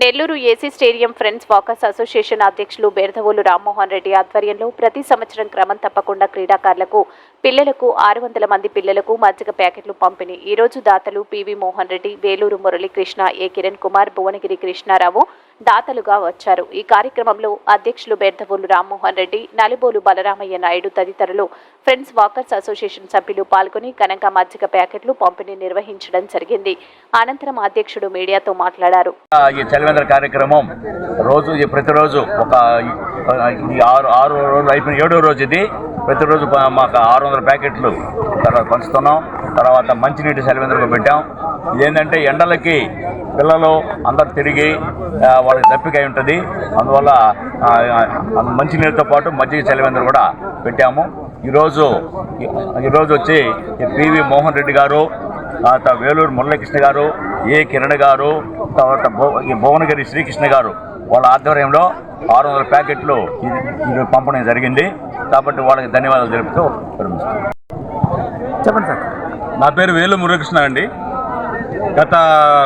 Nellore AC stadium friends walkers association అధ్యక్షులు బేర్దవోలు రామ్మోహన్ రెడ్డి ఆధ్వర్యంలో ప్రతి సంవత్సరం క్రమం తప్పకుండా క్రీడాకారులకు పిల్లలకు 600 మంది పిల్లలకు మజ్జిగ ప్యాకెట్లు పంపిణీ. ఈ రోజు దాతలు పివి మోహన్ రెడ్డి, వేలూరు మురళీకృష్ణ, ఏ కిరణ్ కుమార్, భువనగిరి కృష్ణారావు దాతలుగా వచ్చారు. ఈ కార్యక్రమంలో అధ్యక్షులు బేర్దవోలు రామ్మోహన్ రెడ్డి, నలుబోలు బలరామయ్య నాయుడు తదితరులు ఫ్రెండ్స్ వాకర్స్ అసోసియేషన్ సభ్యులు పాల్గొని ఘనంగా మజ్జిగ ప్యాకెట్లు పంపిణీ నిర్వహించడం జరిగింది. అనంతరం అధ్యక్షుడు మీడియాతో మాట్లాడారు. కార్యక్రమం ప్రతిరోజు ఒక 6 రోజులు అయిపోయిన 7వ రోజు ఇది. ప్రతిరోజు మాకు 600 ప్యాకెట్లు పంచుతున్నాం. తర్వాత మంచినీటి సెలవిందులకు పెట్టాం. ఇదేంటంటే ఎండలకి పిల్లలు అందరు తిరిగి వాళ్ళకి దప్పిక ఉంటుంది. అందువల్ల మంచినీటితో పాటు మజ్జిగ సెలవిందులు కూడా పెట్టాము. ఈరోజు వచ్చి పివి మోహన్ రెడ్డి గారు, తర్వాత వేలూరు మురళీకృష్ణ గారు, ఏ కిరణ్ గారు, తర్వాత భువనగిరి శ్రీకృష్ణ గారు వాళ్ళ ఆధ్వర్యంలో 600 ప్యాకెట్లు ఇది పంపడం జరిగింది. కాబట్టి వాళ్ళకి ధన్యవాదాలు తెలుపుతూ చెప్పండి సార్. నా పేరు వేలూరు మురళీకృష్ణ అండి. గత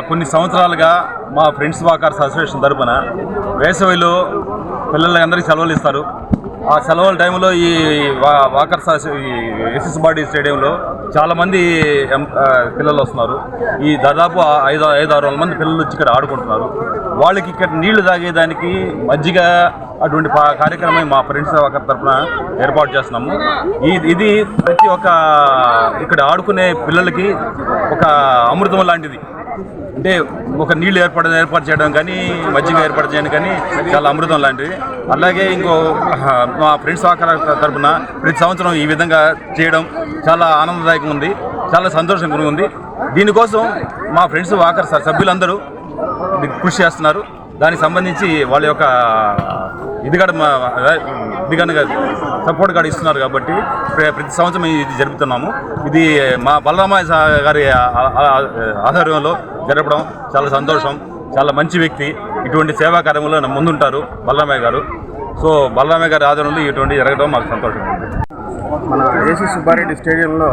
కొన్ని సంవత్సరాలుగా మా ఫ్రెండ్స్ వాకర్స్ అసోసియేషన్ తరఫున వేసవిలో పిల్లలందరికీ సెలవులు ఇస్తారు. ఆ సెలవుల టైంలో ఈ వాకర్స్ ఎస్ఎస్ బాడీ స్టేడియంలో చాలామంది పిల్లలు వస్తున్నారు. ఈ దాదాపు 500-600 మంది పిల్లలు వచ్చి ఇక్కడ ఆడుకుంటున్నారు. వాళ్ళకి ఇక్కడ నీళ్లు తాగేదానికి మజ్జిగ అటువంటి కార్యక్రమం మా ఫ్రెండ్స్ వాకర్ తరఫున ఏర్పాటు చేస్తున్నాము. ఇది ప్రతి ఒక్క ఇక్కడ ఆడుకునే పిల్లలకి ఒక అమృతం లాంటిది. అంటే ఒక నీళ్లు ఏర్పాటు చేయడం కానీ మజ్జిగ ఏర్పాటు చేయడం కానీ చాలా అమృతం లాంటిది. అలాగే ఇంకో మా ఫ్రెండ్స్ వాకర్ తరఫున ప్రతి సంవత్సరం ఈ విధంగా చేయడం చాలా ఆనందదాయకంగా ఉంది, చాలా సంతోషంగా ఉంది. దీనికోసం మా ఫ్రెండ్స్ వాకర్ సభ్యులందరూ కృషి చేస్తున్నారు. దానికి సంబంధించి వాళ్ళ యొక్క ఇదిగా సపోర్ట్ కూడా ఇస్తున్నారు. కాబట్టి ప్రతి సంవత్సరం ఇది జరుపుతున్నాము. ఇది మా బలరామయ్య గారి ఆధ్వర్యంలో జరపడం చాలా సంతోషం. చాలా మంచి వ్యక్తి. ఇటువంటి సేవా కార్యక్రమంలో ముందుంటారు బలరామయ్య గారు. సో బలరామయ్య గారి ఆధ్వర్యంలో ఇటువంటి జరగడం మాకు సంతోషం. మన ఏసీ సుబ్బారెడ్డి స్టేడియంలో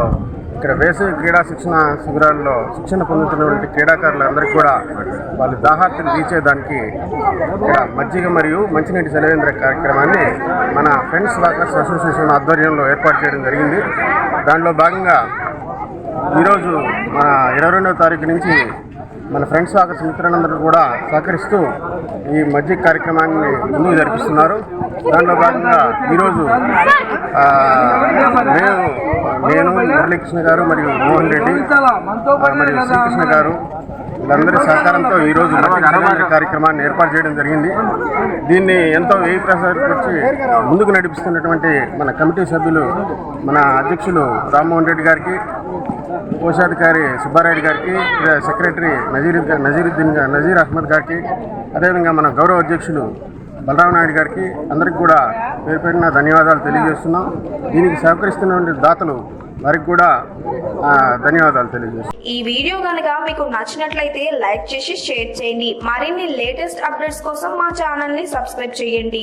ఇక్కడ వేసవి క్రీడా శిక్షణ శిబిరాల్లో శిక్షణ పొందుతున్నటువంటి క్రీడాకారులందరికీ కూడా వాళ్ళ దాహార్తిని తీర్చేదానికి ఇక్కడ మజ్జిగ మరియు మంచినీటి సెలవేంద్ర కార్యక్రమాన్ని మన ఫ్రెండ్స్ వాకర్స్ అసోసియేషన్ ఆధ్వర్యంలో ఏర్పాటు చేయడం జరిగింది. దానిలో భాగంగా ఈరోజు మన 22వ తారీఖు నుంచి మన ఫ్రెండ్స్ వాకర్స్ మిత్రులందరూ కూడా సహకరిస్తూ ఈ మజ్జిగ కార్యక్రమాన్ని ముందుకు జరిపిస్తున్నారు. దానిలో భాగంగా ఈరోజు నేను మురళీకృష్ణ గారు మరియు మోహన్ రెడ్డి మరియు శ్రీకృష్ణ గారు వీళ్ళందరి సహకారంతో ఈరోజు మజ్జిగ కార్యక్రమాన్ని ఏర్పాటు చేయడం జరిగింది. దీన్ని ఎంతో వ్యయ ప్రసారించి ముందుకు నడిపిస్తున్నటువంటి మన కమిటీ సభ్యులు, మన అధ్యక్షులు రామ్మోహన్ రెడ్డి గారికి, కోశాధికారి సుబ్బారెడ్డి గారికి, సెక్రటరీ నజీర్ అహ్మద్ గారికి, అదేవిధంగా మన గౌరవ అధ్యక్షులు బలరామ నాయుడు గారికి అందరికి కూడా పేరు పేరున ధన్యవాదాలు తెలియజేస్తున్నాం. దీనికి సహకరిస్తున్నటువంటి దాతలు వారికి కూడా ధన్యవాదాలు తెలియజేస్తున్నాం. ఈ వీడియో కనుక మీకు నచ్చినట్లయితే లైక్ చేసి షేర్ చేయండి. మరిన్ని లేటెస్ట్ అప్డేట్స్ కోసం మా ఛానల్ ని సబ్స్క్రైబ్ చేయండి.